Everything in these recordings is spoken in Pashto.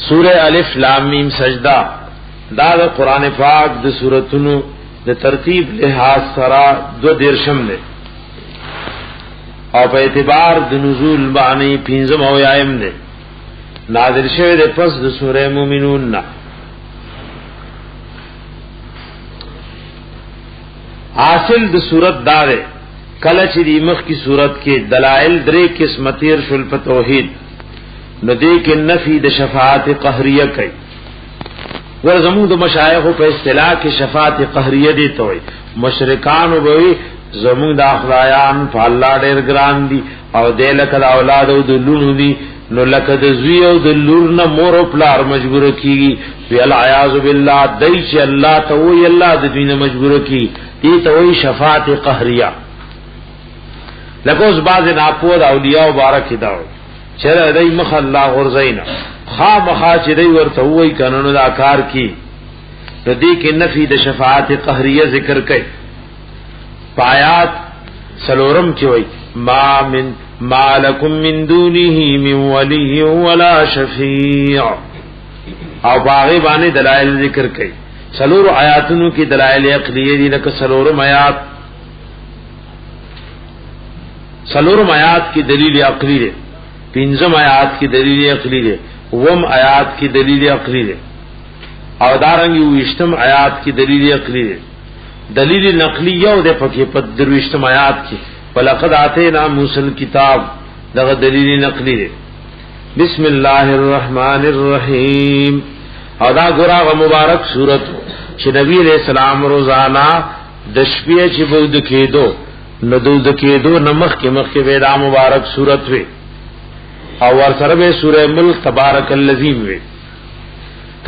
سورہ الف لام میم سجدہ دا قرآن پاک د سورتونو د ترتیب لحاظ سره 2 دے او په اعتبار د نزول باندې 15 او یایم دے نازل شوه د پس د سورہ مومنون نا حاصل د سورت دار کله چې د مخ کی صورت کې دلائل درې قسم تیر شول په توحید نو دې کې نفی د شفاعت قهریه کوي ورزمو د مشایخ په اصطلاح کې شفاعت قهریه دي توي مشرکان وبوي زمون د اخلايان په الله ډېر ګران دي او دې لکه اولاد او د لونو دي نو لکه د زوی او د لور نه مور او پلار مجبور کیږي وی العیاذ بالله دای چې الله ته وی الله د دینه مجبور کی دي ته وی شفاعت قهریه لکه اوس باز نه پود اولیاء مبارک دا چر دای مخ الله غرزینا خامخا چې دی ورته وای قانون دا کار کی د دې کې نفی د شفاعت قهریه ذکر کړي پایات سلورم کې وای ما لکم من دونه من ولی ولا شفیع او باغی باندې دلائل ذکر کړي سلور آیاتونو کې دلائل عقلیه دي لکه سلورم آیات کی دلیل عقلی ده 15 آیات کی دلیل عقلی ده وم آیات کی دلیل عقلی ده او دارنګ وشتم آیات کی دلیل عقلی ده دلیل نقلی یو ده پکې په دروشتم آیات کې ولقد اتینا موسی الكتاب دغه دلیل نقلی ده بسم الله الرحمن الرحیم او دا ګورغه مبارک سورت چې نبی علیہ السلام روزانه د شپې چې بود کېدو ندود کېدو نمخ کې مخ کې ودا مبارک سورت وي او ور سره به سورہ ملک تبارک الذی وي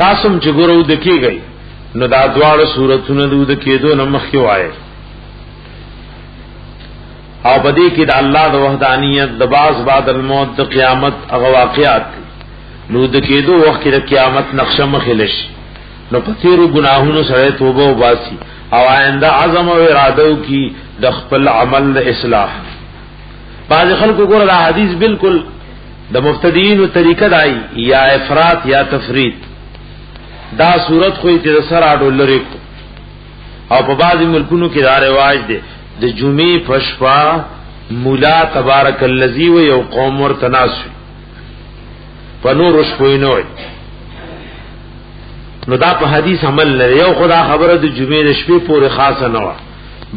تاسو چې ګورو د کېږي نو دا دواړه سورتونه د کېدو نمخ کې وایي او بدی کې د الله د وحدانیت د باز بعد الموت د قیامت هغه واقعات نو د کېدو وخت د قیامت نقشه مخلش نو پتیرو گناهونو سره توبه او باسي او آئنده عزم او اراده کی د خپل عمل د اصلاح بعض خلکو ګور دا حدیث بالکل د مفتدیین او طریقه دای یا افراط یا تفرید دا صورت خو چې سره ډولر او په بعضی ملکونو کې دا رواج دی د جمعې پښوا مولا تبارک الذی و یو قوم ورتناسو پنور شپوینوي نو دا په حدیث عمل لري یو خدا خبره د جمعې د شپې پورې خاصه نه و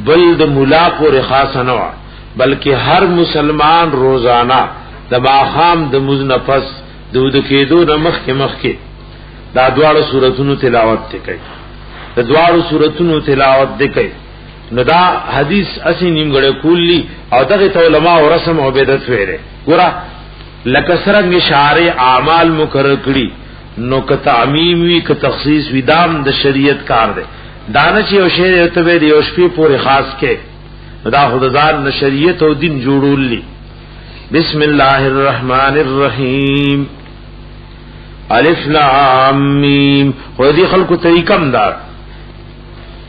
بل د مولا پورې خاصه نه و بلکې هر مسلمان روزانه د ماخام د مزنفس د کېدو د مخ کې دا دواړو سوراتونو تلاوت کوي د دواړو سوراتونو تلاوت کوي نو دا حدیث اسی نیمګړی کولی او دغه علماء او رسم او بدعت ویره ګوره لکه سرنګ شارع اعمال مقرر کړي نو که تعمیم وی که تخصیص وی دام د شریعت کار دی دانه چې او شی ته وی یو شپې پورې خاص کې دا خدای د شریعت او دین جوړولې بسم الله الرحمن الرحیم الف لام میم خو دې خلکو طریقم دار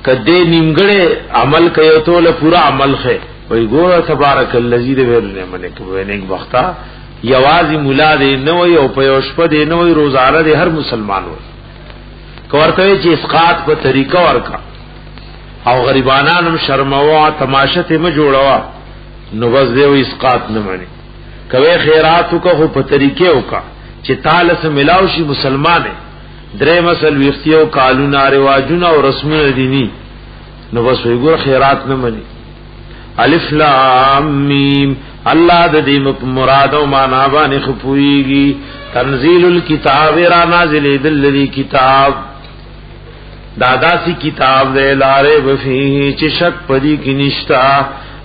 کدی نیمګړې عمل کوي ته له پورا عمل خې وای ګور تبارک الذی دې ورنه منه کوي نیک وخته یوازې مولا دې نه وي او په شپه دې نه وي روزانه دې هر مسلمان وي کوړته چې اسقاط په طریقه ورکا او غریبانانم شرموا تماشه ته م جوړوا نو بس دې وي اسقاط نه مانی کوي خیرات کو په طریقې وکا چې تعالی سره ملاو شي مسلمانې درې مسل ویختیو قانون رواجونه او رسمونه دینی نو بس وګور خیرات نه مانی الف لام میم الله د دې مراد او معنا باندې خپويږي تنزيل الكتاب را نازل دل کتاب دادا سی کتاب دې لارې وفيه چې شک پدی کې نشتا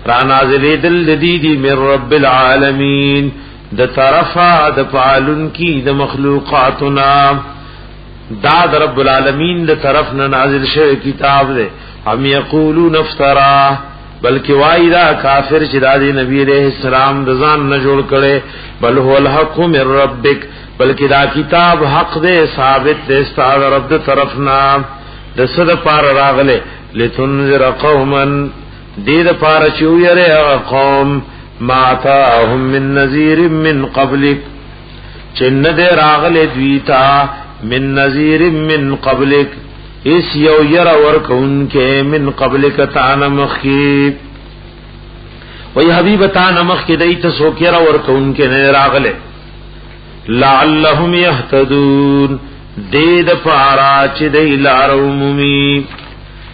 را نازل دل دې من رب العالمین د طرفا د فعلن کی د مخلوقاتنا دا د رب العالمین د طرف نه نازل شوی کتاب دی هم یقولون افترا بلکې وای دا کافر چې د نبی علیہ السلام د ځان نه جوړ کړي بل هو الحق من ربک بلکې دا کتاب حق دی ثابت دی ستاسو رب د طرف نه د صد پار راغله لتنذر قوما دې د پار چې ویره قوم ما تاهم من نذیر من قبلک چن دے راغل دویتا من نذیر من قبلک اس یو یر ورکون کے من قبلک تانا مخی وی حبیب تانا مخی دیتا سوک یر ورکون کے راغلے لعلهم یهتدون دید پارا چی دی لارمومی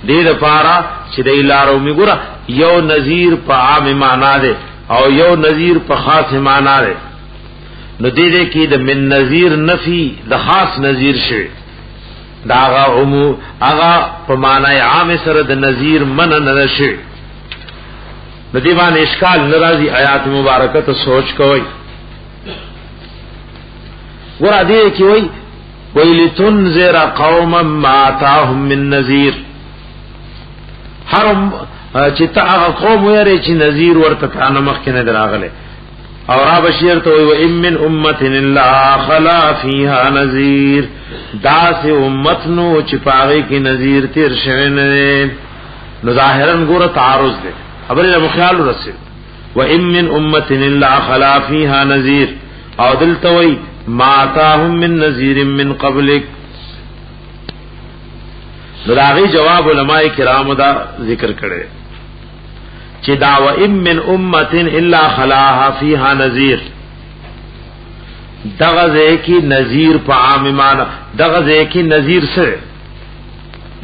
دید پارا چی دی لارمومی گورا یو نذیر پا عام مانا دے او یو نذیر پا خاص مانا دے نو دیدے کی دا من نذیر نفی دا خاص نذیر شوی دا آغا پا معنی عام سر دا نذیر من ندشوی نو دیبان اشکال نرازی آیات مبارکت سوچ کوئی ورا دیدے کی وی وَلِتُنْذِرَ قَوْمًا مَا آتَاهُم مِّن نَذِيرٍ حرم چتا هغه قوم ویری چې نذیر ورته کانه مخکنه دراغله او را بشیر ته وی وَإِن مِّن أُمَّةٍ إِلَّا خَلَا فِيهَا نَذِيرٌ داس امت نو چې پاغه کې نذیر تیر شوی نه نو ظاهرا ګور تعارض ده خبره مخیال رسول وَإِن مِّن أُمَّةٍ إِلَّا خَلَا فِيهَا نَذِيرٌ او دلتوي ما آتاهم من نذیر من قبلک نراغی جواب علماء کرام دا ذکر کرے چی دا وَإِن مِّن أُمَّةٍ إِلَّا خَلَاهَا فِيهَا نَذِيرٌ دغزے کی نذیر پا عام مانا دغزے کی نذیر سے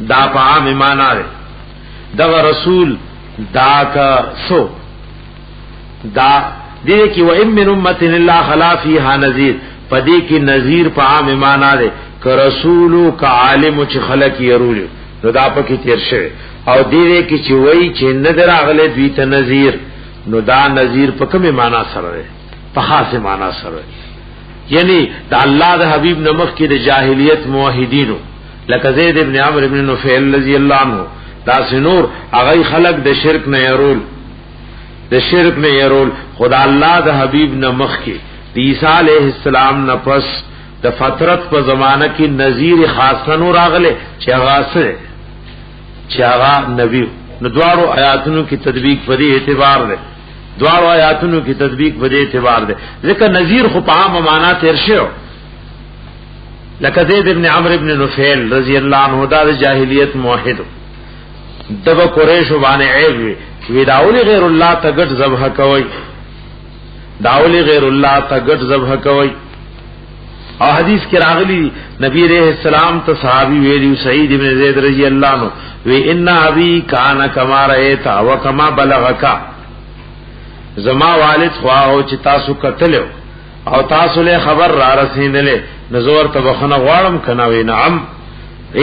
دا پا عام مانا رے دغ رسول دا کا سو دا دیدے کی وَإِن مِّن أُمَّةٍ إِلَّا خَلَا فِيهَا نَذِيرٌ پدی کی نذیر پا عام مانا دے کہ رسولو کا عالمو چی خلق یرولو نو دا پا کی تیر شوی او دیدے کی چی وی چی ندر آغلے دویتا نذیر نو دا نذیر پا کم مانا سر رہے پا خاص مانا سر رہے یعنی دا اللہ دا حبیب نمخ کی دا جاہلیت موحدینو لکہ زید ابن عمر ابن نفیل رضی اللہ عنہ دا سنور اغی خلق دا شرک نیرول دا شرک نیرول خدا اللہ دا حبیب نمخ کی عیسیٰ علیہ السلام نفس دا فترت پا زمانہ کی نذیر خاصنو راغلے چاغا نبی نو دوارو آیاتنو کی تطبیق پدی اعتبار دے دوارو آیاتنو کی تطبیق پدی اعتبار دے ذکر نذیر خو پا عام مانا تیرشے ہو لکہ زید ابن عمر ابن نفیل رضی اللہ عنہ دا جاہلیت موحدو دبا قریشو بانے عیب وی داولی غیر اللہ تا گٹ ذبح کوئی داولی غیر اللہ تا گٹ ذبح کوئی اور حدیث کی راغلی نبی علیہ السلام تا صحابی ویلیو سعید ابن زید رضی اللہ عنہ وی ان ابی کانا کما رأیتا و کما بلغکا زما والد خواہو چی تاسو قتلو او تاسو لے خبر را رسیندلے نزور تبخنا غوارم کناوی نعم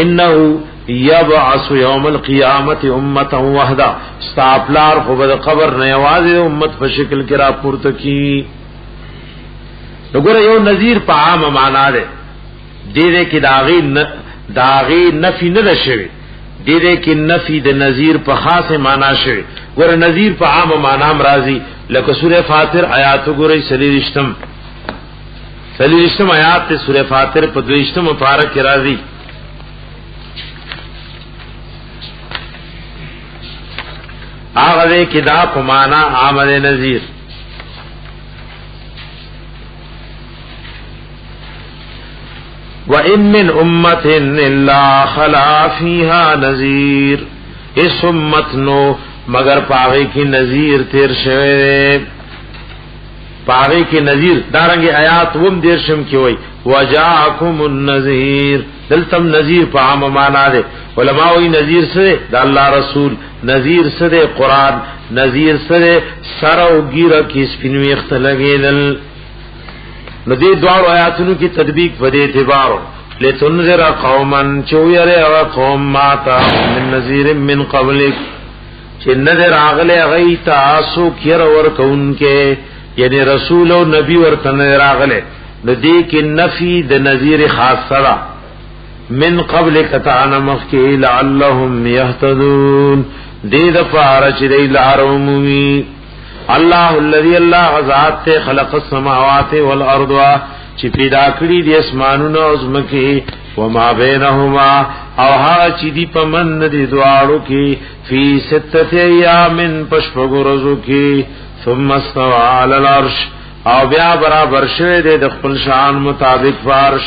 انہو یبعث یوم القیامت امتا وحدا ستاپلار خوبد قبر نیواز امت فشکل کرا پورتکی نگور یو نذیر پا عام مانا دے دیدے کی داغی نفی ندشوی دیدے کی نفی دے نذیر پا خاص مانا شوی گور نذیر پا عام مانا مرازی لکہ سورہ فاتر آیاتو گوری سلیرشتم آیات تے سورہ فاتر پا دوشتم پارک رازی آغذے کی دا پمانا آمد نذیر وَإِن مِّنْ أُمَّةٍ إِلَّا خَلَا فِيهَا نَذِيرٌ اس امت نو مگر پاغی کی نذیر تیر شوئے پاغی کی نذیر دارنگی آیات وم دیرشم کی ہوئی وَجَاءَكُمُ النَّذِيرُ دلتم نذیر پا عام مانا دے علماء نذیر سے دا اللہ رسول نذیر سے قرآن نذیر سے سر و گیرہ کی سپنوی اختلگی دل ندی دوار آیاتنو کی تدبیق بدے اعتبارو لتنذر قوما چویر قوم ماتا من نذیر من قبلک چی نذر آغلے غیتا سو کیر ورکون کے یعنی رسول و نبی ورطن نذر آغلے ندی کی نفی د نذیر خاص سرا من قبل کتانا مخی لعلهم یهتدون دید پارچ دی لارمومی اللہ الذی اللہ غزات تے خلق السماوات والارض چی پیدا کری دی اسمانون عظمکی وما بینہما او ہا چی دی پمن دی دوارو کی فی ستت ایام پشپگو رزو کی ثم استوى علی العرش او بیا برابر شوه دے د خپل شان مطابق فارش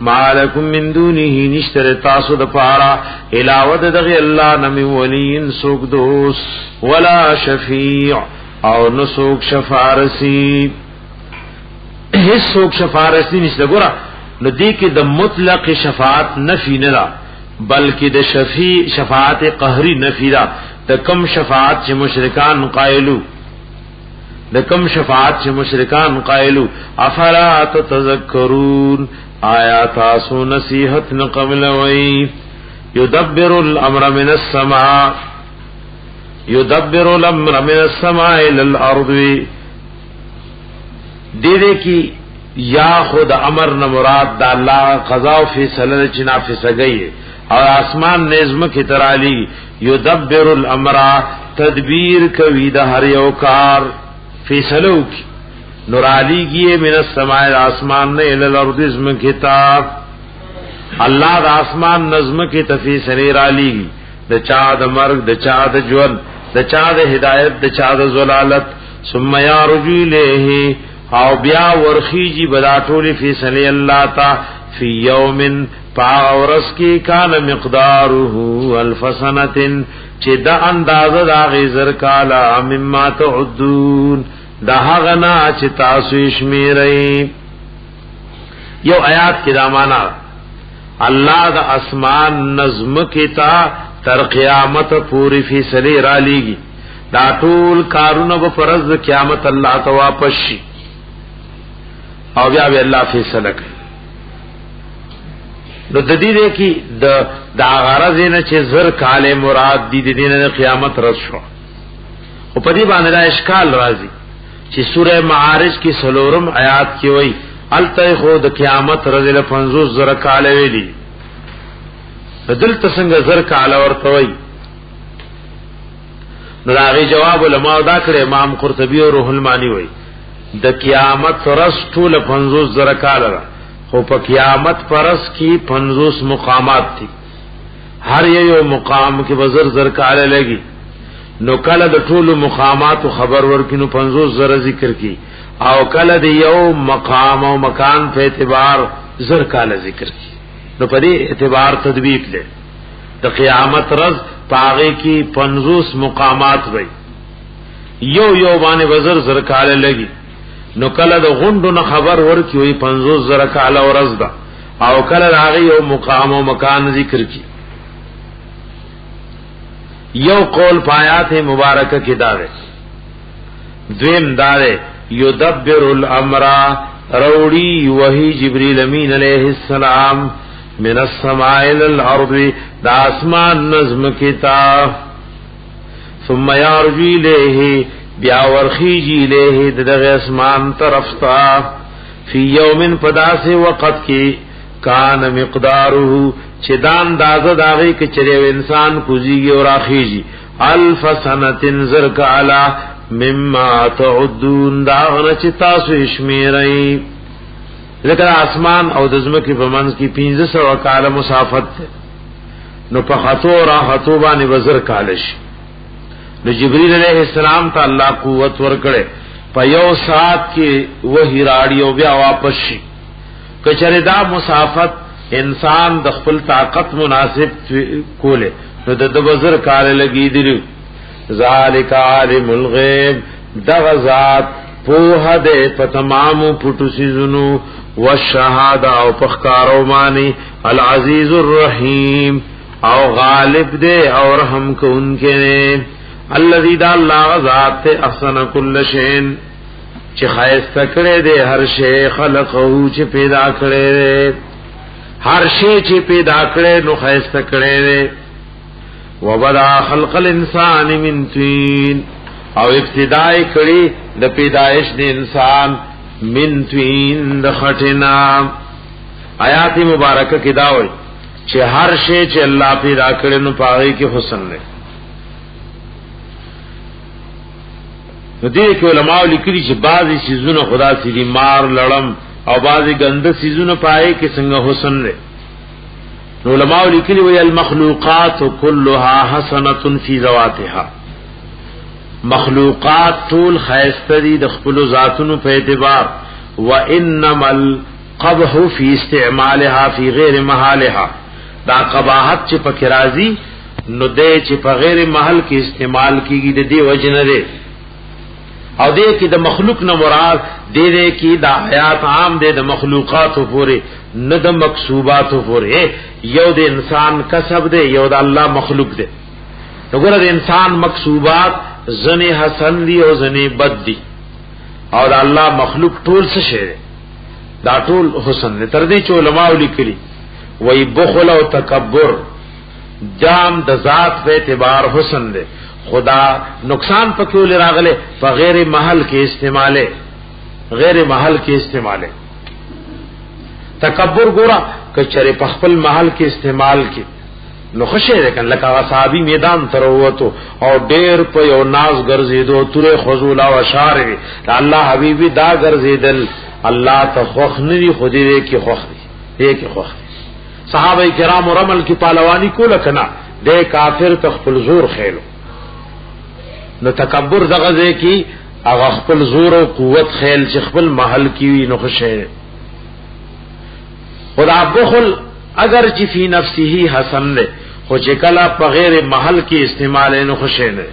مالکم من دونه نشتر تاسو د پارا علاوه دغه الله نمی ولین سوک دوست ولا شفیع او نسوک شفارسی هیڅ سوک شفارسی نشته ګره نو دی کې د مطلق شفاعت نفی نه را بلکې د شفیع شفاعت قهری نفی را د کم شفاعت چې مشرکان قائلو د کم شفاعت چې مشرکان قائلو افلا تتذکرون آیا تاسو نصیحت نه قبل وی یدبر الامر من السماء یدبر الامر من السماء الى الارض دې کی یا خود امر نہ مراد دا اللہ قضا و فیصلہ چ نافذ گئی اور آسمان نظم کی ترالی یدبر الامر تدبیر کوي د هر یو کار فیصلو کی نورالی گیے من السماء آسمان نے الى الارض نظم کتاب اللہ دا آسمان نظم کی تفیصلی رالی گی د چا د مرگ د چا د ژوند د چا د ہدایت د چا د ضلالت ثم یارجو الیہ او بیا ورخیجی بدا ټولی فیصله الله تا فی یوم پاورس کی کان مقداره الف سنه چې دا اندازه دا غیر کالا مما تعدون دا غنا چې تاسو شمیرئ یو آیات کې دا معنا الله دا اسمان نظم کې تا تر قیامت پوری فیصله را لیږي دا ټول کارونه په فرض قیامت الله ته واپس شي او بیا به الله فیصله کوي نو د دې کې د غرض نه چې زر کال مراد دي د دینه قیامت رس شو او په دې باندې دا اشکال راځي چې سوره معارج کې سلورم آیات کې وایي الته خو د قیامت رزل 50 زر کال ویلي دل څنګه زر کال ورته وایي نو هغه جواب علماء دا کړ امام قرطبي او روح المانی وایي د قیامت رس ټول 50 زر کال را خو په قیامت پرس کی 50 مقامات تھی هر یو مقام کې وزر زر کال لګي نو کله د ټول مقامات خبر ورکینو 50 زر ذکر کی او کله د یو مقام او مکان په اعتبار زر کال ذکر کی نو په دې اعتبار تدبیب لے د قیامت رز پاغه کی 50 مقامات وي یو باندې وزر زر کال لګي نو کله د غوندو نه خبر ورکی وي 50 زره کاله ورځ ده او کله راغی یو مقام او مکان ذکر کی یو قول پایات مبارکه کې داوي دویم داوي یدبر الامر روڑی وحی جبریل امین علیہ السلام من السماء الى الارض دا اسمان نظم کتاب ثم یارجو الیہ بیا ورخیجی الیہ دغه اسمان طرف تا فی یوم پداس وقت کی کان مقداره چې دان دازه داغه کې چره انسان کوزیږي او راخیجی الف سنه زرک علی مما تعدون داغه چې تاسو شمیرئ ذکر اسمان او د زمکه په منځ کې 1500 کاله مسافت نو په خطو را خطو باندې وزر کالش نو جبريل علیہ السلام ته الله قوت ورکړي په یو سات کې وਹੀ راړي او بیا واپس شي کچره دا مسافت انسان د خپل طاقت مناسب کوله نو د وزر کال لګي دی ذالک عالم الغیب دغه ذات په هده په تمام پټو سيزونو والشهاده او پخکارو مانی العزیز الرحیم او غالب دے او رحم کو ان کے نے الذی دا اللہ ذات احسن کل شین چی خیست کرے دے ہر شے خلقو چی پیدا کرے دے ہر شے چی پیدا کرے نو خیست کرے دے وبدا خلق الانسان من طین او ابتدائی کری دا پیدایش دے انسان من طین دا خٹنا آیات مبارکہ کی داوئی چی ہر شے چی اللہ پیدا کرے نو پاگئی کی حسن لے نو دې کې علماء لیکلي چې بعضی سيزونه خدا سي دي مار لړم او بعضی ګنده سيزونه پائے کې څنګه حسن لري نو علماء لیکلي وي المخلوقات كلها حسنه في ذواتها مخلوقات ټول خیسته دي د خپل ذاتونو په اعتبار وانما القبح فی استعمالها فی غیر محلها دا قباحت چې پکې راځي نو دې چې په غیر محل کې استعمال کیږي د دې وجنه ده او دې کې د مخلوق نه مراد دې کې د آیات عام دې د مخلوقات پورې نه د مکسوبات پورې یو د انسان کسب دې یو د الله مخلوق دې وګوره د انسان مکسوبات زنه حسن دي او زنه بد دي او د الله مخلوق ټول څه شي دا ټول حسن دې تر دې چې علماء لیکلي وای بخل او تکبر جام د ذات په اعتبار حسن دے خدا نقصان پکیو لراغلے فغیر محل کے استعمالے غیر محل کے استعمالے تکبر گورا کچرے پخپل محل کے استعمال کی نو خشه لیکن لکه صحابی میدان تروتو او ډیر په یو ناز ګرځیدو تورې خذولا او اشعار الله حبیبی دا ګرځیدل الله ته خوخ نری خودی دې کی خوخ دې کی خوخ صحابه کرام رمل کی پهلوانی کوله کنا دے کافر تخپل زور خیلو نو تکبر دغه دے کی هغه خپل زور او قوت خیل چې خپل محل کی نو خشه خدا بخل اگر چې فی نفسه حسن دے خو چې کلا په غیر محل کې استعمال نو خشه نه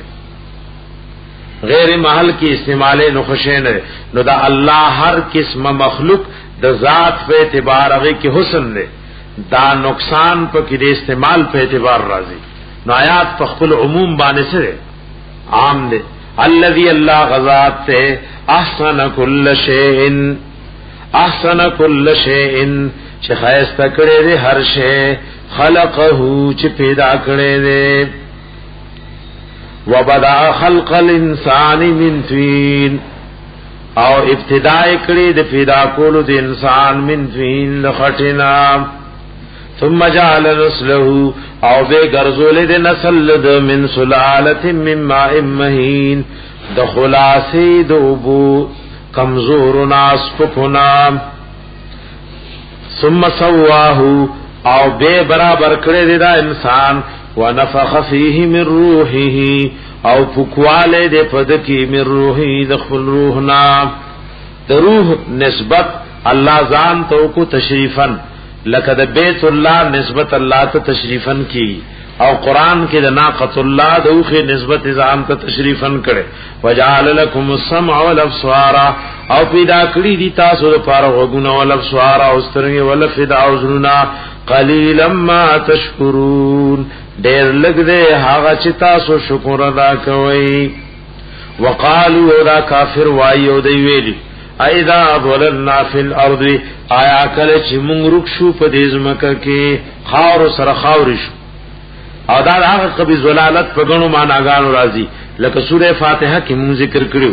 غیر محل کې استعمال نو خشه نه نو دا الله هر قسم مخلوق د ذات په اعتبار هغه کې حسن دے دا نقصان په کې د استعمال په اعتبار راځي نو آیات په خپل عموم باندې سره عام دي الذي الله غزاد ته احسن كل شيء چې خیسته کړي دي هر شی خلقه چې پیدا کړي دي وبدا خلق الانسان من طين او ابتداء کړي د پیدا کولو د انسان من طين خټینا ثم جعل نسله او بے گرزول دے نسل دے من سلالت من ماء مہین د خلاصی دوبو کمزور ناس پکنا ثم سواه او بے برابر کرے دے دا انسان ونفخ فیه من روحه او پکوالے دے پدکی من روحی دخل روحنا د روح نسبت اللہ ذان تو کو تشریفاً لکه د بیت الله نسبت الله ته تشریفن کی او قران کې د ناقۃ الله دوخه نسبت ځان ته تشریفن کړي وجعل لكم السمع والابصار او پیدا کړی دي تاسو لپاره وګونه او الابصار او سترګې ولفدا او زړونه قليلا ما تشکرون ډېر لږ دې هغه چې تاسو شکر ادا کوئ وقالوا لا کافر وایو دی ویلي اذا ضللنا فی الارض آیا کله چې مونږ رکشو په دې ځمکه کې خاور سره خاور شو او دا هغه کبي زلالت په غنو معناګانو راځي لکه سوره فاتحه کې مونږ ذکر کړو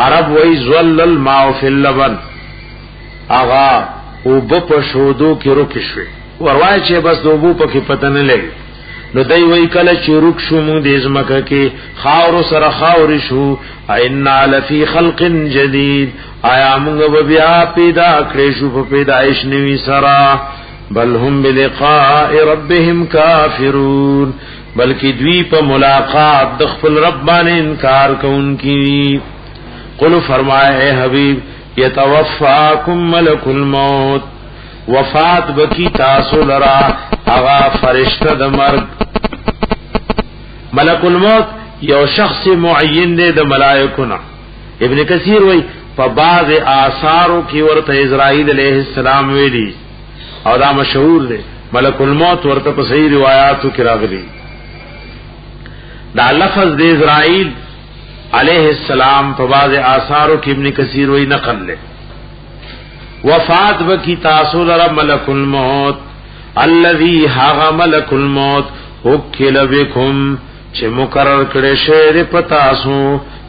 عرب وای زلل الماء فی اللبن اغا او په شودو کې رکشوي وروای چې بس دوبو په کې پته نه لګي نو دای وای کله چې رکشو مونږ دې ځمکه کې خاور سره خاور شو ان لفی خلق جدید آیا مونږ بیا پیدا کړې شو په پیدائش نوې سرا بل هم بلقاء ربهم کافرون بلکې دوی په ملاقات د خپل رب باندې انکار کوونکی قل فرمائے اے حبیب یتوفاکم ملک الموت وفات بکی تاسو لرا اغا فرشتہ د مرگ ملک الموت یو شخص معین دے د ملائکونا ابن کثیر وی په بعض آثارو کې ورته اسرائیل علیہ السلام ویلي او دا مشهور دی ملک الموت ورته په صحیح روایتو کې راغلي دا لفظ د اسرائیل علیہ السلام په بعض آثارو کې ابن کثیر وی نقل له وفات بکی تاسو لرا ملک الموت الذي ها ملک الموت وکل بكم چې مقرر کړي شه پتاسو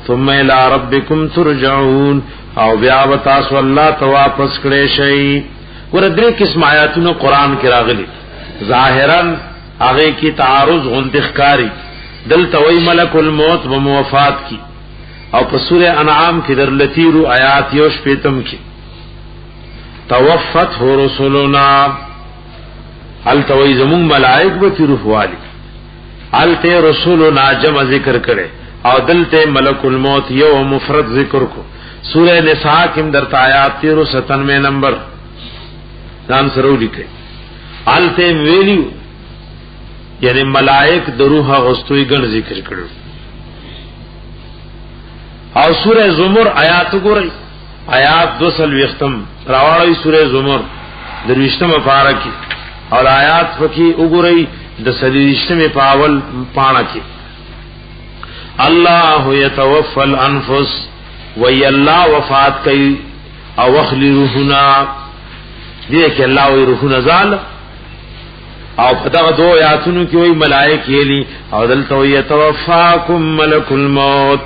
ثم الى ربكم ترجعون او بیا تاسو الله ته واپس کړي شي ور درې قسم آیاتونه قران کې راغلي ظاهرا هغه کی تعارض غندخکاری دلته وی ملک الموت و موفات کی او په سوره انعام کې در لتیرو آیات یو شپیتم کې توفت رسولنا ال توي زمون ملائک به روح والی الته رسولنا جمع ذکر کړي او دلته ملک الموت یو مفرد ذکر کو سورہ نساء کې در آیات 1397 نمبر ځان سره لیکي آلته ویلیو یعنی ملائک دروح غستوی گن ذکر کړو او سورہ زمر آیات ګورئ آیات 200 راوړی سورہ زمر درويشتم پارا کی اور آیات فکی وګورئ د سلیشتم پاول پانا کی الله يتوفى الانفس وی الله وفات کوي او اخلی روحنا دې کې الله وی روحنا زال او پتہ دو آیاتونو کې وی ملائکه یلی او دلته یتوفاکم ملک الموت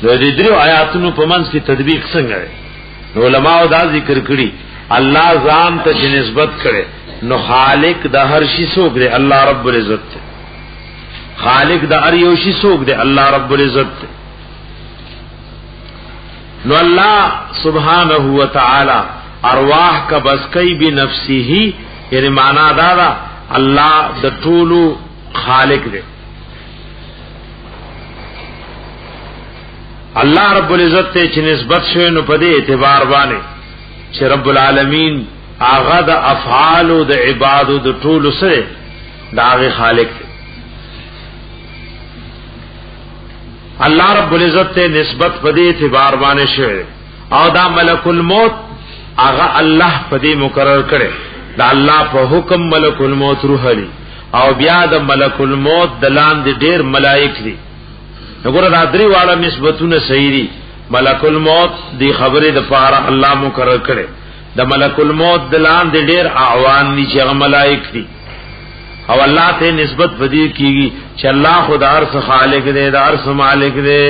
د دې درو آیاتونو په منځ کې تطبیق څنګه ہے علماء دا ذکر کړي الله ځان ته نسبت کړي نو خالق د هر شي څوک دی الله رب العزت خالق د هر یو شي څوک دی الله رب العزت نو الله سبحانه و تعالی ارواح کا بس کئی بنفسه یعنی معنا دا الله د ټولو خالق دی الله رب العزت ته چې نسبت شوی نو په دې اعتبار باندې چې رب العالمین هغه د افعال او د عبادت د ټولو سره داغه خالق دی الله رب العزت ته نسبت په دې اعتبار باندې شوی او دا ملک الموت هغه الله په دې مقرر کړي دا الله په حکم ملک الموت روح علی او بیا د ملک الموت دلان دي ډیر ملائک دي وګوره دا درې واړه نسبتونه صحیح دي ملک الموت دی خبره د پاره الله مقرر کړي د ملک الموت دلان دي ډیر اعوان دي چې ملائک دي او الله ته نسبت بدی کیږي چې الله خدای ارس خالق دی د ارس مالک دی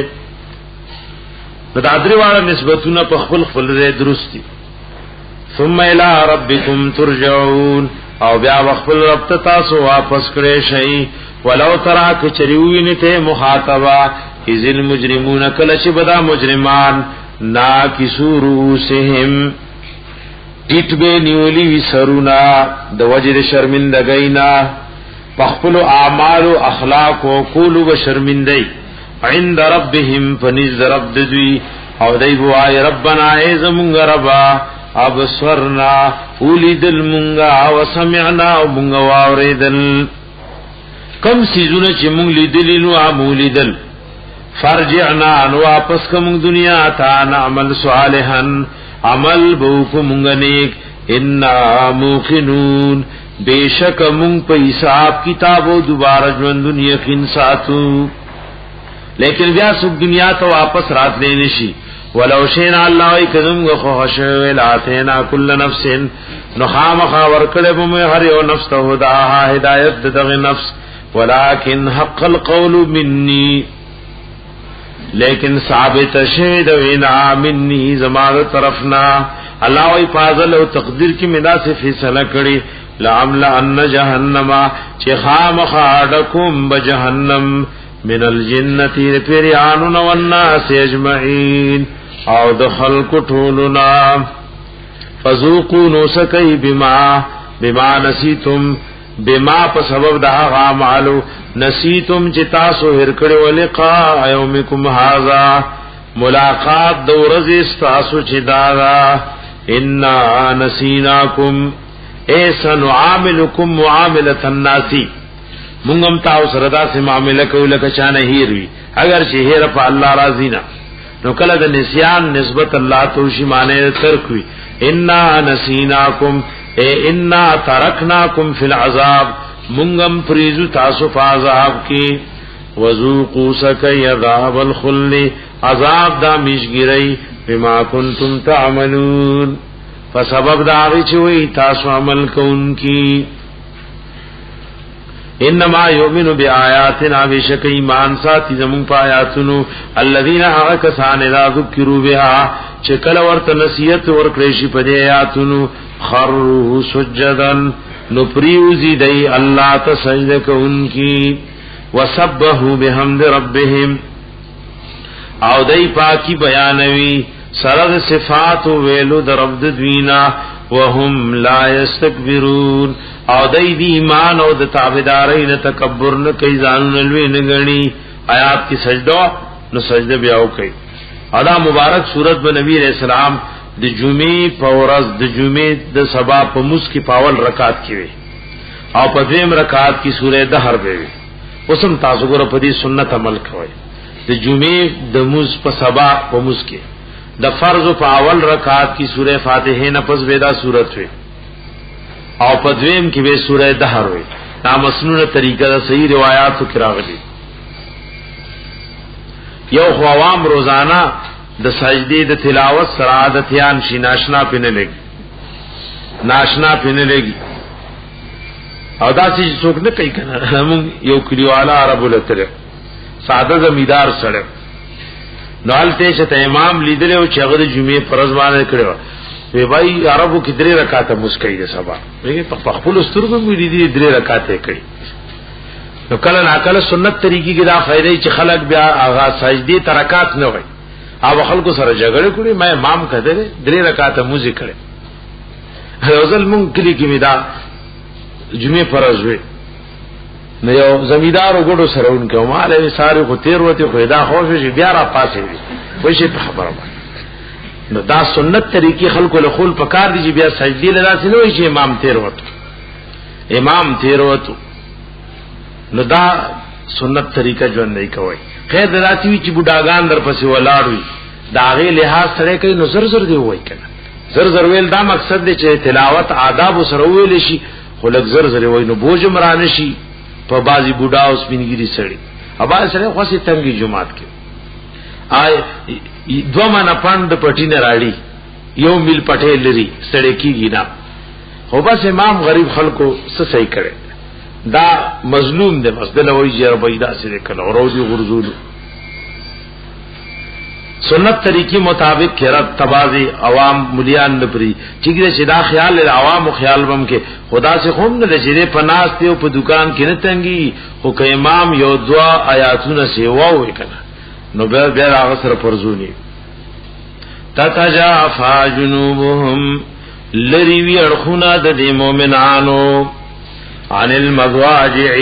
دا درې واړه نسبتونه په خپل خپل درست دي ثم الى ربكم ترجعون او بیا خپل رب ته تاسو واپس کړئ شي ولو ترى کچریوینه ته مخاطبا اذ المجرمون کل چې بدا مجرمان ناکسو رؤسهم ټیټبه نیولی وسرونا د وجد شرمندګینا پخپل اعمال او اخلاق او کول و شرمندای عند ربهم فنز رب دوی او دای وای ربنا ایزمون ربا ابصرنا اولیدل مونگا و سمعنا و مونگا واوریدل کم سیزونه چې مونږ لیدلی نو عمولیدل فرجعنا نو واپس کوم دنیا تا نعمل صالحا عمل بوکو مونږ نیک ان موقنون بیشک مونږ په حساب کتابو دوباره ژوند یقین ساتو لیکن بیا سب دنیا ته واپس راتلې نشي ولو شئنا الله کذم غخوش ولاتنا كل نفس نخامخ ورکړه به هر یو نفس ته هداها هدایت دغه نفس ولكن حق القول مني لیکن ثابت شهد وینا مني زمانه طرفنا الله وی فاضل او تقدیر کی مدا سے فیصلہ کړي لعمل ان جهنم چې خامخادکم بجهنم من الجنه پیرانون والناس اجمعين او د خلق ټولنا فذوقوا نسکی بما نسیتم بما په سبب دا غامالو نسیتم چې تاسو هر کړو لقاء یومکم هاذا ملاقات د ورځې تاسو چې دا ان نسیناکم ایسن عاملکم معامله الناس مونږم تاسو سره داسې معاملې کوو لکه چانه هیروي اگر چې هیر په الله راضی نه نو کله د نسیان نسبت الله ته شی معنی ترک وی ان نسیناکم اے ان ترکناکم فی العذاب مونږم فریزو تاسو په عذاب کې وذوقوا سکی عذاب الخلد عذاب دا مشګری بما کنتم تعملون فسبب دا چې وی تاسو عمل کوونکی انما یؤمن بیااتنا بشک ایمان ساتي زمون پایاتونو الذين اكسان اذا ذکروا بها چې کله ورته نصیحت ورکړي شي په دې آیاتونو خروا سجدن نو پریوزی دی الله ته سجده کوونکی وسبحوا بحمد ربهم او دای پاکی بیانوي سره صفات ویلو د رب د دوینا وهم لا یستكبرون او دای دی ایمان او د تابعدارۍ نه تکبر نه کوي ځانونه لوی نه غني آیات کی سجدہ نو سجدہ بیا وکي. ادا مبارک سورت به نبی علیہ السلام د جمعې په ورځ د جمعې د سبا په مس کې پاول رکعات کې او په دیم رکعات کې سورې دهر به وي. اوسم تاسو ګره په دې سنت عمل کوئ. د جمعې د مس په سبا په مس کې د فرض په اول رکعات کې سورې فاتحه نه پس ودا سورت وي او په دویم کې به سورې دهر وي. دا مسنونه طریقه د صحیح روایتو کې راغلي. یو خو عوام روزانه د سجدې د تلاوت سره عادتيان شي ناشنا پینه لګي او دا چې څوک نه کوي کنه. موږ یو کلیوالا عربو لته ساده زمیدار سره نو حالته چې امام لیدل او چې هغه د جمعې فرض باندې کړو وی بھائی عربو کې 3 رکعاته مسکې ده سبا وی په خپل سترګو مې دي 3 رکعاته کړې. نو کله ناکله سنت طریقې کې دا فائدې چې خلک بیا آغاز سجدي ترکات نه وي او خلکو سره جګړه کړي. مې امام کده 3 رکعاته موزي کړي. روزل مونږ کلی کې می دا جمعې فرض وي نو یو زمیدار وګړو سره اونکه ماله ساره کو 13 وته خو دا خوښ شي بیا را پاسې وي وای شي خبره نو دا سنت طریقې خلکو له خول پکار دي بیا سجدي لراسي نو شي امام 13 وته نو دا سنت طریقہ ژوند نه کوي. خیر دراتی وی چې بډاګان در پسې ولاړوي دا غي لحاظ سره کوي نو زر دی وای کنه. زر ویل دا مقصد دی چې تلاوت آداب سره ویل شي خو لږ زر وای نو بوج مرانه شي په بازي بوډا اوس بنګيري سړي ابا سره خوسي تنګي جمعات کې آی دوه من پاند پټی نه راړي یو مل پټه لري سړی کیږي نه. خو بس امام غریب خلکو څه صحیح کړي دا مظلوم دی مسدل وای چې ربیدا سره کله اوروزی غرزول سنت طریقې مطابق قرات تبازی عوام مليان نپری ٹھیک دی چې دا خیال عوام خیال بم کې خدا سے خوم نه لجره پناس ته په دکان کې نه تنګي خو که امام یو دعا آیاتونه سیوا وای کنه نو بیا هغه سره فرضونی. تتجافا جنوبهم لری ورخنا د مؤمنانو عن المضاجع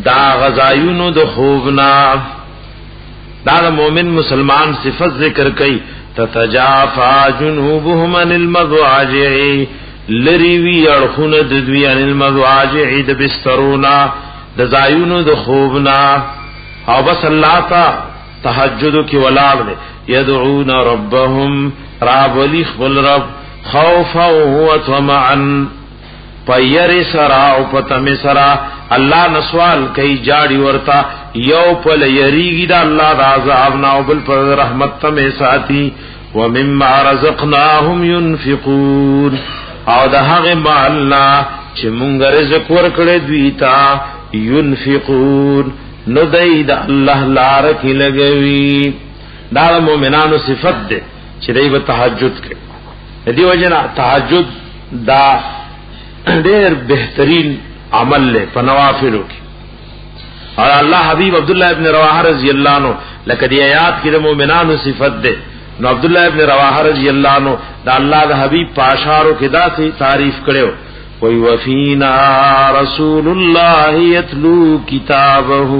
دا غزایونو د خوبنا. دا مومن مسلمان صفت ذکر کئی تتجافا جنوبهم عن المضاجع لریوی اڑخون ددوی عن المضاجع د بسترونا د زایونو د خوبنا او بس اللہ تا تحجدو کی ولار دے یدعون ربهم راب ولی خبل رب خوفا و طمعا پیر سرا او پتم سرا اللہ نسوال کئی جاڑی ورتا یو پل یریگی دا اللہ دا عذابنا و بل پر رحمت تم ساتی ومما رزقناهم ينفقون او دا حق مالنا چه منگ رزق ورکڑ دویتا ينفقون ندائی دا اللہ لارکی لگوی. دا مومنانو صفت دے چه دائی با تحجد کے دی وجنا تحجد دا ډېر بهترین عمل له پنوافلو کې. اور الله حبیب عبداللہ ابن رواحہ رضی اللہ عنہ لکه دی آیات کې د مؤمنانو صفت ده نو عبداللہ ابن رواحہ رضی اللہ عنہ دا الله د حبیب پاشارو کې دا سي تعریف کړو کوئی وفینا رسول الله یتلو کتابه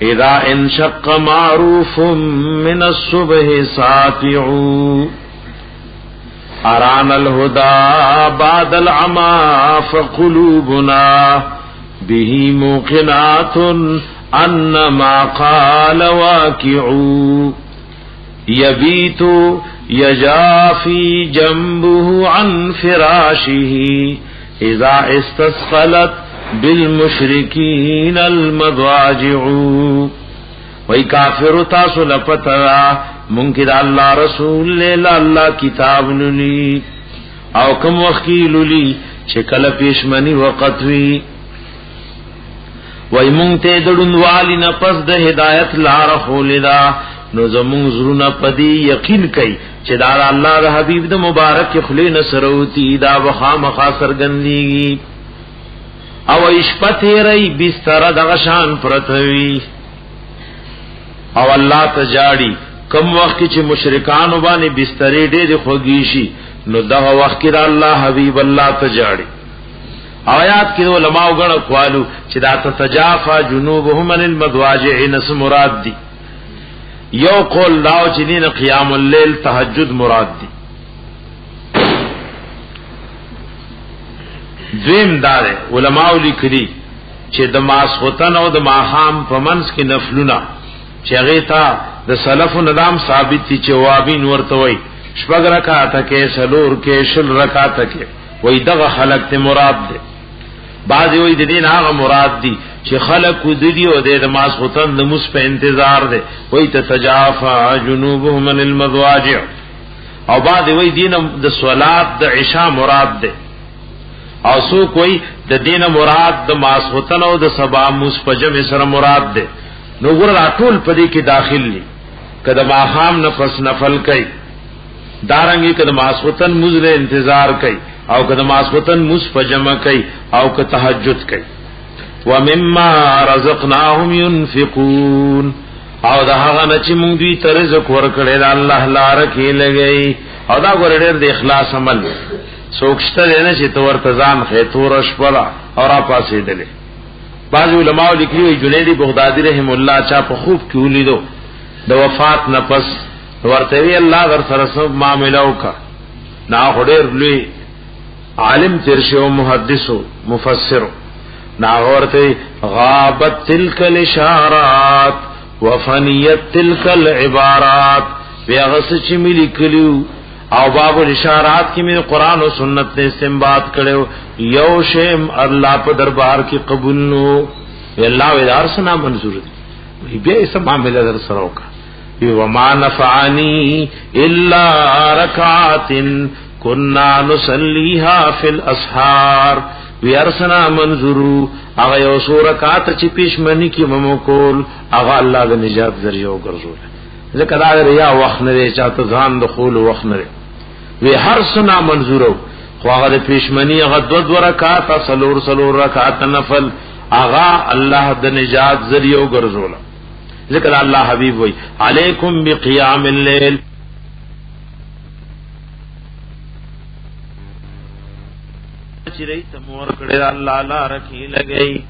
اذا انشق معروف من الصبح ساطع اران الهدى بعد العمى فقلوبنا به موقنات ان ما قال واقع يبيت يجافي جنبه عن فراشه اذا استثقلت بالمشركين المضاجع. وای کافر تاسو لپترا منکر الله رسول له الله کتاب نلی او کوم وکیل لی چې کله پېشمنی وخت وی وای مونږ ته دړوندوالي نه پس د هدایت لار خولدا نو زمون زرونه پدی یقین کئ چې دا الله د حبیب د مبارک خلی نصروتی دا وخامخا سرګندی او اشپته ری بستر د غشان پرتوی او الله تجاړي کم وخت چې مشرکان باندې بسترې ډېر خوږی شي نو دا وخت کې الله حبیب الله تجاړي آیات کې علماء غن قوالو چې دا تتجافا جنوبهم عن المضاجع نس مراد دي یو قول داو چې دین قیام الليل تهجد مراد دي دویم دار علماء لیکلي چې د ماسختن او د ماحام په منځ کې نفلونه چې هغه تا د سلف نظام ثابت دي چې وابین ورته وي شپږ رکعات کې سلور کې شل رکعات کې وای دغه خلق ته مراد دي بعض وی د دین هغه مراد دي چې خلق د دې او د ماسختن د مس په انتظار دي وای تتجافا جنوبهم من المضاجع او بعض وی دین د صلات د عشاء مراد دي او سو کوئی د دین مراد د ماسختن او د سبا مس په جمع سره مراد دي نو ګور راټول پدې کې داخل دي کله ماحام نفس نفل کوي دارنګي کله ماسختن مزره انتظار کوي او کله ماسختن مس په جمع کوي او که تهجد کوي ومما رزقناهم ينفقون او دا هغه نه چې موږ دوی ته رزق ورکړل د الله لپاره کې لګي او دا ګور ډېر د اخلاص عمل سوکشته نه چې تور تزام خې تور شپلا او را پاسې دله بعض علماء لیکلي جنیدی بغدادي رحم الله چا په خوب کې ولیدو د وفات نه پس ورته وی الله در سره سب معاملې وکا نا هډر لوی عالم ترشو محدثو مفسر نا ورته غابت تلک الاشارات وفنیت تلک العبارات بیاغس چې ملي کلیو او باب الاشارات کې مې قران او سنت نے استنباط کړو یو شیم الله په دربار کې قبول نو الله ولار سنا منظور دی بیا سم معاملې در سره وکا وما نفعني الا ركعات كنا نصليها في الاسحار ويرسنا منظور هغه یو سورکات چې پېشمنی کې ممو کول هغه الله د نجات ذریعہ وګرځول ځکه دا ریا وخت نه چاته ځان د خول وخت نه وی هر سنا منظورو خو هغه د پېشمنی هغه دو رکعات سلور رکعات نفل هغه الله د نجات ذریعہ وګرځول ذکر الله حبیب وی علیکم بقیام الليل چرئی تمور کړه الله لا رکی لګئی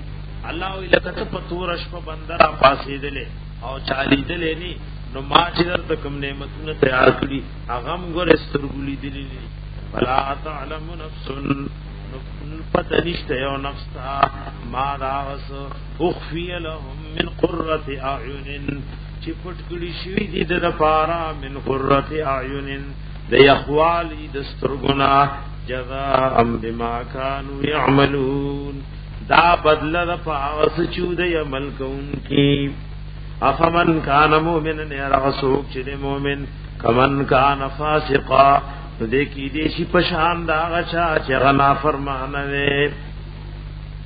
الله وی لکه پتور شپ بندر پاسې دله او چالی دله ني نو ما چې د کوم نعمتونه تیار کړی هغه موږ سترګولې دي ولا تعلم نفس فتنشت یو نفس تا ما راغس اخفی لهم من قرة اعین چی پٹکڑی شوی دی دا پارا من قرة اعین دی اخوالی دسترگنا جزاء بما کانو یعملون دا بدل دا پاغس چود یعمل کون کی افمن کان مومن یرغسوک چد مومن کمن کان فاسقا دیکھی دیشی پشان دا غچا چغنا فرمان دے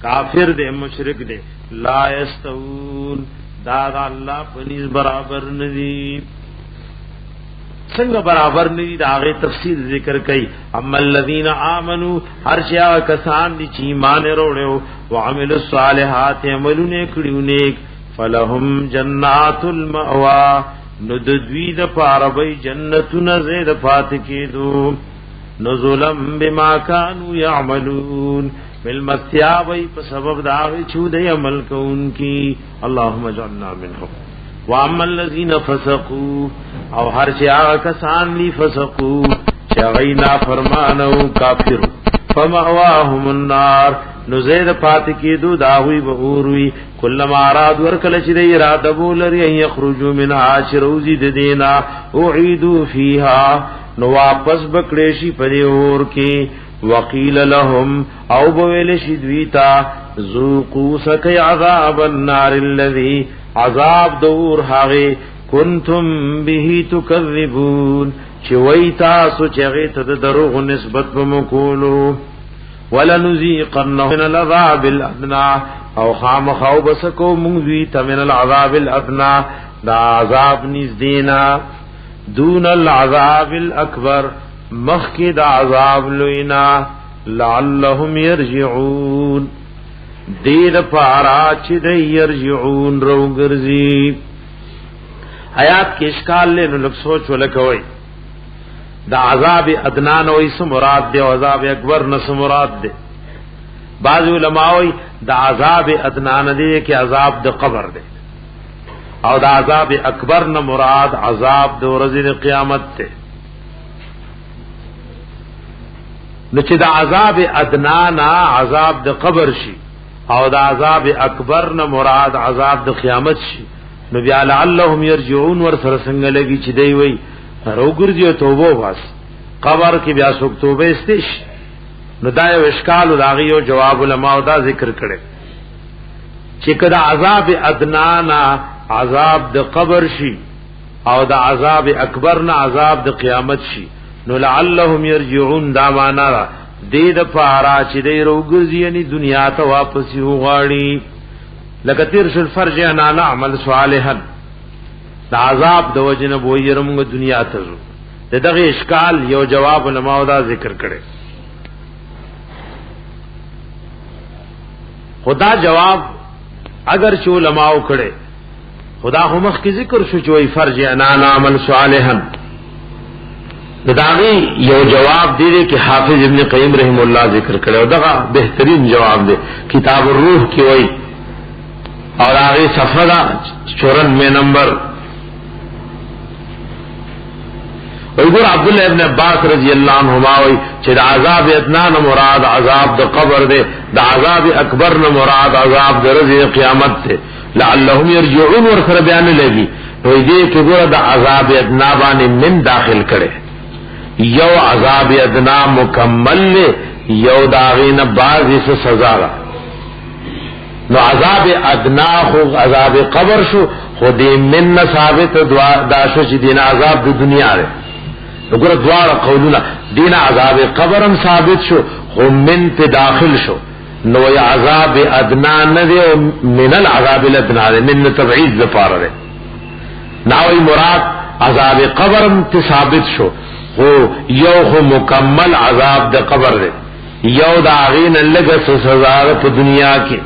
کافر دے مشرک دے لا یستوون دا اللہ پنیز برابر ندی سنگ برابر ندی دا آغی تفسیر ذکر کئی اما الذین آمنوا ہر شیع کسان دی چی ایمان روڑے ہو وعمل الصالحات عملون اکڑیو نیک فلہم جنات المأوا ندوی د پاربی جنتون زید فاتکیدو نزولم بما کانو یعملون بالمستیابی په سبب داغی چود عمل کون کی اللہم اجعلنا منهم واما الذین فسقو او ہر چی آغا کسان لی فسقو چغینا فرمانو کافر فمأواهم النار نو زید فاتکیدو داوی بغوروی کلما اراد ورکل چې دی اراده بولري یخرجوا من عاشروزی د دینا اعیدوا فیها نو واپس بکړې شي په اور کې وقیل لهم او بویل شي دویتا ذوقوا سکي عذاب النار الذي عذاب دور هغه کنتم به تکذبون چې وای تاسو چې هغه ته دروغ نسبت بمکولو ولنذيقنهم من العذاب الادنى او خامخو بسکو مونږ من العذاب الادنى دا عذاب نزدینا دون العذاب الاکبر مخکی دا عذاب لوینا لعلهم يرجعون دید پارا چې د يرجعون روغرزي آیات کې اشکال له نو لږ سوچ ولکوي دا عذاب ادنا نو ایس مراد دے عذاب اکبر نس مراد دے بعض علماء د عذاب ادنا نه دی کې عذاب د قبر دی او د عذاب اکبر نه مراد عذاب د ورځې قیامت ته. نو چې د عذاب ادنا نه عذاب د قبر شي او د عذاب اکبر نه مراد عذاب د قیامت شي، نو بیا لعلهم يرجعون ور سره څنګه لګي چې دی وای روګرځي توبه واس قبر کې بیا څوک توبه استش. نو دا یو اشکال او داغي یو جواب علماء دا ذکر کړي چې کدا عذاب ادنا نه عذاب د قبر شي او د عذاب اکبر نه عذاب د قیامت شي، نو لعلهم يرجعون دا معنا دې د پارا چې دې روګرځي یعنی دنیا ته واپس یو غاړي لکه تیر شل فرج انا نعمل صالحا دا عذاب د وجنه بویرم دنیا ته زو. دغه اشکال یو جواب علماء دا ذکر کړي. خدا جواب اگر چې علماء کړي خدا همخ کی ذکر شو چې فرج انا نعمل صالحا، داغي یو جواب دی کہ حافظ ابن قیم رحم اللہ ذکر کرے اور دغه بہترین جواب دے کتاب الروح کی وئی اور آگے صفحہ 94 نمبر. ویقول عبداللہ ابن عباس رضی اللہ عنہما وئی چې د عذاب ادنا نه مراد عذاب د قبر دے، د عذاب اکبر نه مراد عذاب د ورځې قیامت دے. لعلهم يرجعون ور سره بیان لګي وای دې کې ګوره د عذاب ادنا باندې من داخل کړي، یو عذاب ادنا مکمل لے یو داغین بعضی سے سزا را. نو عذاب ادنا خو عذاب قبر شو خود من ثابت داشو چی دین عذاب دی دنیا رے. نو گر دوار قولونا دین عذاب قبرم ثابت شو خو من پی داخل شو، نو یا عذاب ادنا ندے من العذاب الادنا رے، من تبعید دپار رے. ناوی مراد عذاب قبرم تی ثابت شو خو یو خو مکمل عذاب د قبر دے، یو دا آغین لگا سزا په دنیا کې.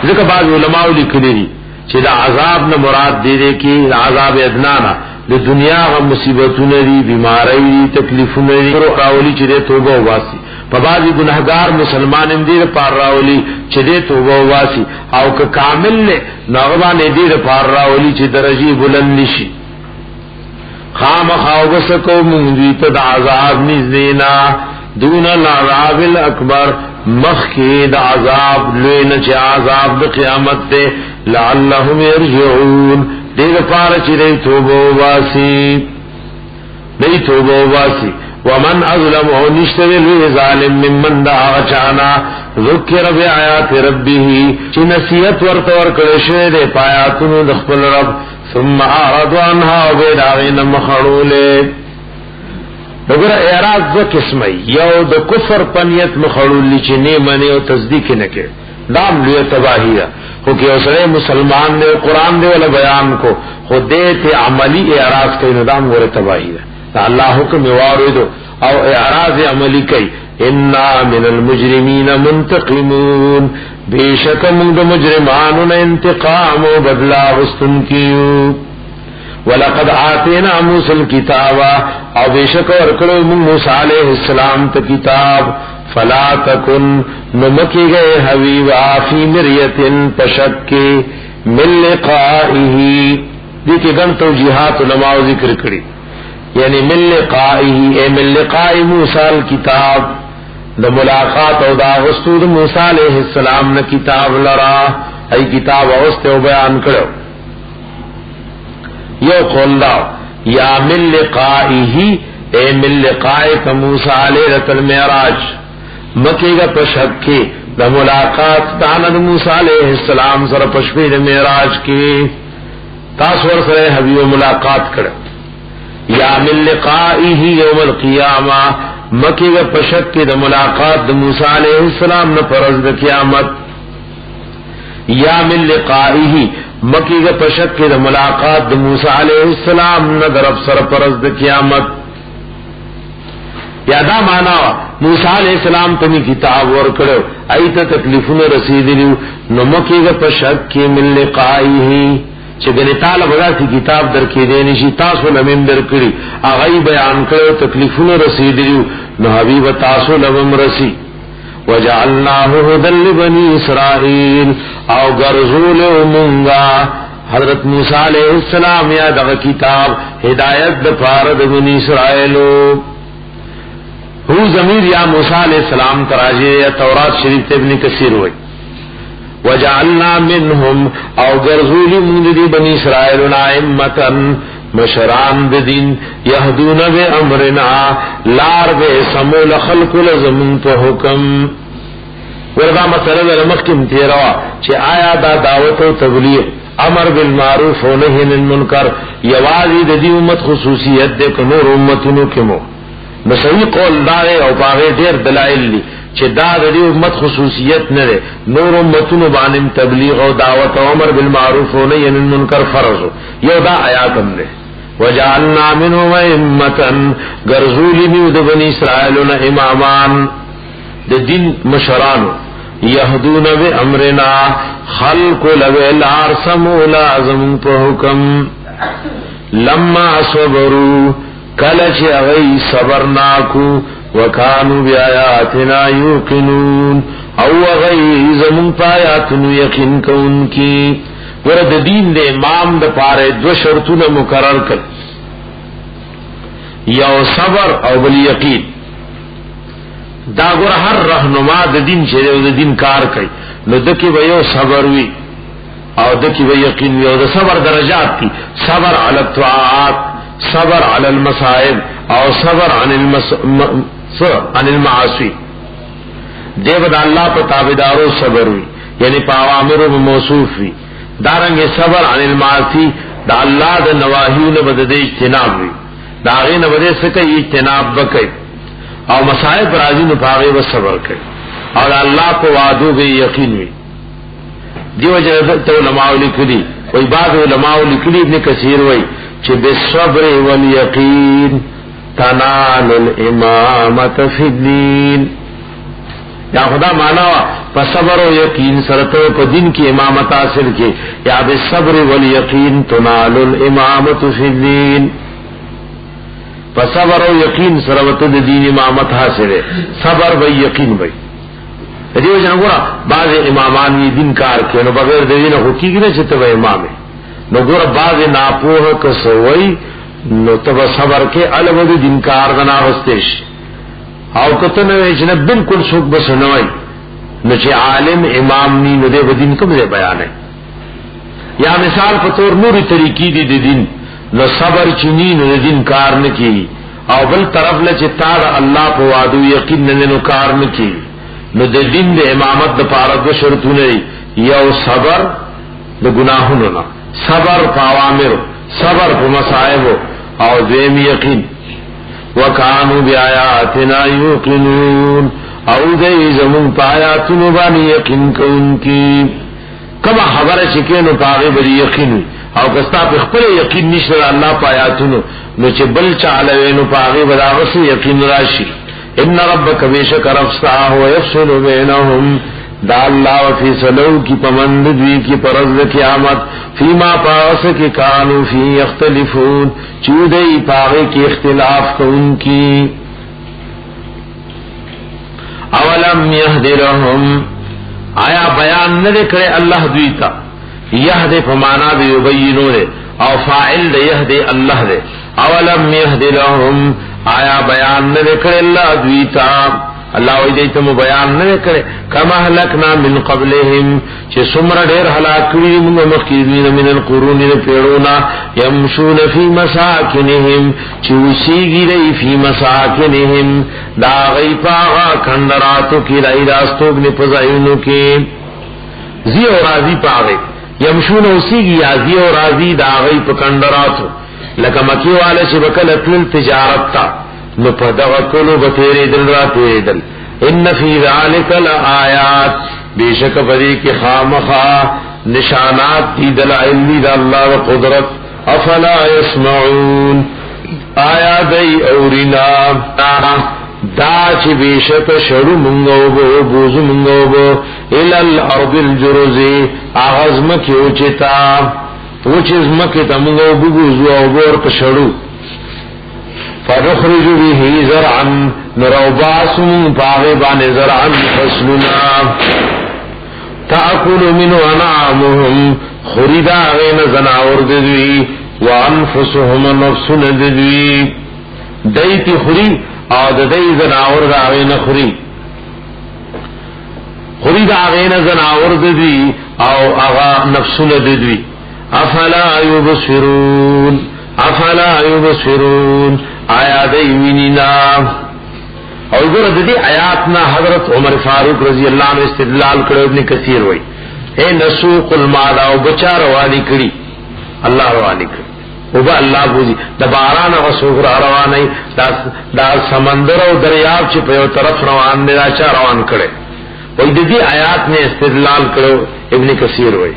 ذکر بعض علماء لکلی دی چې دا عذاب نه مراد دے کی عذاب ادنانا د دنیا غم مصیبتونه دی، بیماری دی، تکلیفونه دی راولی چې دې توبه واسي. په بعضی گناهګار مسلمان هم دې پار راولی چې دې توبه واسي، او که کامل نه نغبان دې پار راولی چې درجه بلند نشي. خام خاوبسکو منجیت دا عذاب نزدینا دون العذاب الاکبر مخی دا عذاب لین چه عذاب دا قیامت دے لعلهم یرجعون دیر پارا چی دی توبو باسی ومن اظلم او نشتوی لوی ظالم ممن دا آغچانا ذکر بی آیات ربی چی نصیحت ورطور کرشوی دے پایاتونو دخپل رب ثم اعرض عنها وبيد عين مخړولې. وګوره اعراض دو قسمه، یو د کفر پنیت مخړولې چې نه منی او تصدیق نه کوي، دام لوی تباہی ده. خو کې اوسره مسلمان نے قرآن دے ولا بیان کو خود دې ته عملی اعراض کوي، نو دام ور تباہی ده. الله حکم واردو او اعراض عملی کوي. انا من المجرمین منتقمون، بیشک من د مجرمانو نه انتقام او بدلا غستن کیو. ولقد آتینا موسی الکتاب، او بیشک ورکړو موسی علیہ السلام ته کتاب. فلا تکن نمکی گئے حبیب آفی مریتن پشک من لقائه، دیکھ گن توجیحات علماء ذکر کری، یعنی من لقائه اے من لقاء موسی الکتاب، د ملاقات او دا غستو د موسی علیہ السلام نه کتاب لرا، ای کتاب اوسته او بیان کړو. یو قول دا یا من لقائه اے من لقاء موسی علیہ المعراج، مکی گا پشک کے دا ملاقات دانا دا موسیٰ علیہ السلام سر پشپی دا معراج کی تاثور سر حبیب ملاقات کر. یا من لقائه یوم القیامہ، مکی گا پشک کے دا ملاقات دا موسیٰ علیہ السلام نا پرز دا قیامت. یا من لقائه مکی گا پشک کے دا ملاقات دا موسیٰ علیہ السلام نا درب سر پرز دا قیامت. یادا مانا موسی علیہ السلام تمی کتاب ورکړو، ایته تکلیفونه رسیدلیو، نو مکه گا پشک کی من لقائه چې ګنې تعالی بغاتی کتاب درکې دی نشي تاسو لمن درکړي، هغه بیان کړو تکلیفونه رسیدلیو، نو حبیب تاسو لمم رسی. وجعلناه هدى لبني اسرائیل او غرزول مونگا حضرت موسی علیہ السلام یا دغه کتاب ہدایت د پاره د بنی اسرائیلو هو ضمیر یا موسی علیہ السلام تراجی یا تورات شریف ابن کثیر وای وجعلنا منهم او غرزول من دی بنی اسرائیل ائمه مشران بدین یهدون بامرنا لار به سمول خلق لزم په حکم وردا مسئلہ مخکم تیروا چې آیا دا دعوت او تبلیغ امر بالمعروف و نهی عن المنکر یوازې د دې امت خصوصیت ده که نور امتونو کې مو نو صحیح قول دار او باغ ډیر دلایل دي چې دا د دې امت خصوصیت نه ده نور امتونو باندې تبلیغ او دعوت او امر بالمعروف و نهی عن المنکر فرض یو دا آیات هم ده وجعلنا منهم ائمه غرزول د بنی اسرائیل امامان د دین مشرانو یهدون بامرنا خلق لویلار سمولا ازم په حکم لما صبروا کلچ اغی صبرناکو وکانو بیااتنا یوقنون او اغی زمون پایاتنو یقین کون کی ورد دین دے امام دا پارے دو شرطون مقرر کر یو صبر او بل یقین دا ګور هر رهنما د دین چې د دین کار کوي نو دکی به یو صبر وي او دکی به یقین وي او د صبر درجات دي صبر علی الطاعات صبر علی المصائب او صبر عن المعاصی دیو د الله په تابعدارو صبر وي یعنی په اوامرو موصوف وي دارنګ صبر عن المعاصی د الله د نواهیو نه بد اجتناب وي دا غینه بده سکه اجتناب وکړي او مصائب راضی نو پاغه و صبر کوي او الله په وعدو به یقین وي دیو جن علماء لیکلي کوئی بعض علماء لیکلي ابن کثیر وای چې بالصبر والیقین تنال الامامه فی الدین یا خدا معنا په صبر او یقین سره ته په دین کې امامت حاصل کې یا بالصبر والیقین تنال الامامه فی الدین په صبر او یقین سره وته د دین امامت حاصله صبر و یقین وي دیو جن ګور بعض امامان یې دین کار کوي نو بغیر د دین هو کیږي چې ته امام نو ګور بعض ناپوه کسوي نو ته صبر کې الوه د دین کار غنا واستش او کته نو چې نه بالکل څوک بسنوي نو چې عالم امام ني نو د دین کوم ځای بیان ہے یا مثال په تور نوري طریقې دي د دین نو صبر چنی نو دین کار نکی او بل طرف له چې تا الله په وعده یقین نه نو کار نکی نو د دین د امامت د پاره د شرطونه یو صبر د گناهونو نه صبر په اوامر صبر په مصائب او دیم یقین وکانو بیااتنا یوقنون او دې زمون پایاتونو باندې یقین کوونکی کما خبره چې کینو پاغه بری یقین او کستا په خپل یقین نشته الله پایاتونو نو چې بل چاله وینو پاغه بداغه یقین راشي ان ربک بیشک رفسا هو یفصل بینهم دا الله فی سلو کی پمند دوی کی پرز قیامت فیما پاس کی کانوا فی یختلفون چودئی پاغه کی اختلاف کوونکی اولم یهدرهم آیا بیان نه کړي الله دوی ته یهد فمانا دی یبینو دے او فاعل دی یهد الله دے اولم یهد لهم آیا بیان نہ کرے اللہ دویتا اللہ وی دیتا مو بیان نہ کرے کما هلکنا من قبلهم چې سمر ډیر هلاک کړي موږ مخکې من القرون پیړونا يمشون فی مساکنهم چې وسیږي دی فی مساکنهم دا غی پاغا کندراتو کی رای راستو نه پزایونو کې زی او راضی پاغه یمشون اوسیگی یازی و رازی دا غی پکندراتو لکا مکی والا چی بکل اطلل تجارت تا نو پا دغکلو بطیری دل را تیری دل ان فی ذالک لآیات بیشک پدی کی خامخا نشانات دی دلائل دی دا اللہ و قدرت افلا یسمعون آیا دی اورینا دا چې بیشک شړو مونږو بوزو مونږو الال ارض الجرزی اغزم کی اوچتا وچز مکه ته مونږو بوزو او ور په شړو فنخرج به زرعا نروباسم پاغبان زرعا فصلنا تأکل منه انعامهم خریدا غین زناور ددوی وانفسهم نفسن ددوی دیتی خری او ددی زناور دا غین خری خریدا غین زناور ددوی او اغا نفسن ددوی افلا یبصرون آیا دی وینینا او ګور د دې آیاتنا حضرت عمر فاروق رضی الله عنه استدلال کړو ابن کثیر وای اے نسوق المال او بچار والی کړي الله والی کړي او با الله بوزي د باران او سوغ روانه دا سمندر او دریاب چې په یو طرف روان دي راچا روان کړي وای د دې آیات نے استدلال کړو ابن کثیر وای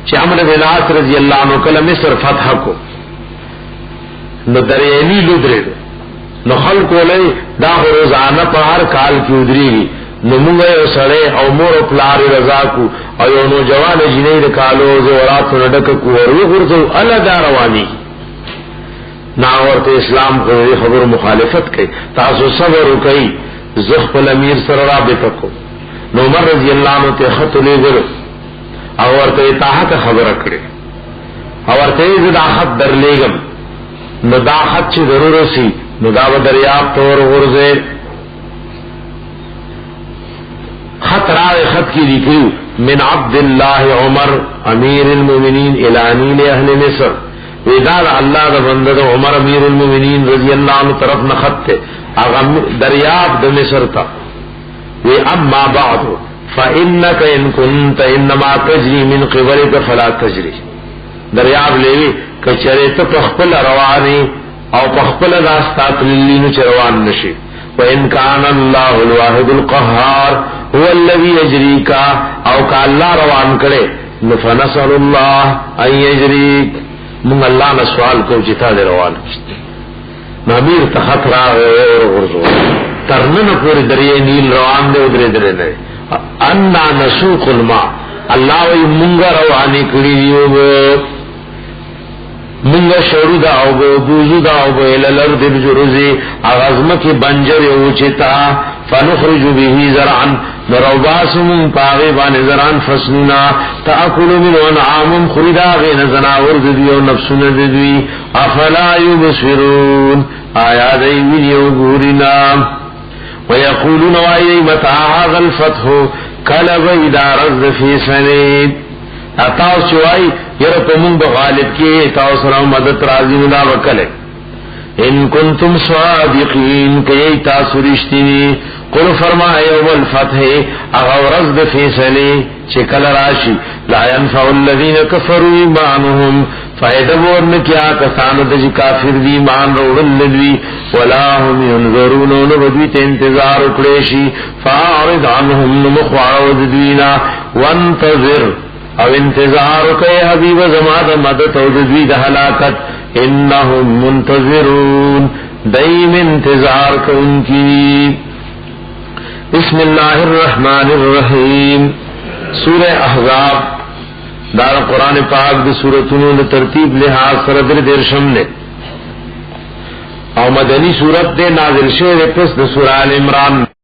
چې عمرو بن العاص رضی الله عنه کله مصر فتح کو نو دریانی لودره نو خلق ولای دا روزانه په هر کال کې ودرېږي نو موږ یو سره او مور او پلار رضا کو او یو نو جوان جنې د کالو زورات نډک کو ورو ورته الله دا رواني نا ورته اسلام کو خبر مخالفت کوي تاسو صبر وکئ زخ الامیر سره رابطه کو نو عمر رضی الله عنه ته خط لېږل او ورته ته خبره کړې او ورته دا خط درلېږم نو دا خط چې ضرور سي نو دا دریاب تور غرزه خط راوی خط کی لکھیو من عبد اللہ عمر امیر المومنین الانین اہل مصر ویداد اللہ دا بندد عمر امیر المومنین رضی اللہ عنہ طرف نخط تے دریاب دا مصر تا وی اما بعد فإنک ان کنت انما تجری من قبلک فلا تجری دریاب لیوی کچریت پخپل روانی او پخپل راستات للینو چروان نشی وَإِن كَانَ اللَّهُ الْوَاحِدُ الْقَهَّارُ هُوَ الَّذِي يَجْرِيكَ او کا اللہ روان کرے فَنَسَلُ اللَّهَ أَن يَجْرِيكَ من اللہ نے سوال کو جتا دے روان نامیر تخط را غرزو ترنن پوری دریئے نیل روان دے ادرے درے دے انا نسوق الماء اللہ وی منگا روانی کری دیو منگا شروع دا او بوزو دا او الالرد بجرزی اغازمکی بنجر اوچتا فنخرج به زرعا نروباس من پاغیبان زرعا فصلنا تأکل من انعام خریدا غین زناور ددوی و نفسون ددوی افلا یبصرون آیا دی ویلیو گورنا ویقولون وائی متى هذا الفتح کلب اذا رزد فی سنید اتاو چوائی یر پمون بغالب کی اتاو سلام مدد رازی ملا وکلے ان کنتم صادقین کئی تاسو رشتینی قل فرمائے یوم الفتح اغورز بفیصلے چکل راشی لا ينفع الذین کفروا ایمانهم فائدبورن کیا کسانو دجی کافر دی ایمان روڑن لدوی ولا هم ینظرون نبدویت انتظار اکڑیشی فاعرض عنهم نمخوارود دوینا وانتظر او انتظار کئ حبیب زماد مدد او دوی د ہلاکت انهم منتظرون دیم انتظار کن کی بسم اللہ الرحمن الرحیم سورہ احزاب دار قرآن پاک دی سورتونو ترتیب لحاظ سره درشم نے او مدنی سورت دے نازل شوه پس د سورہ ال عمران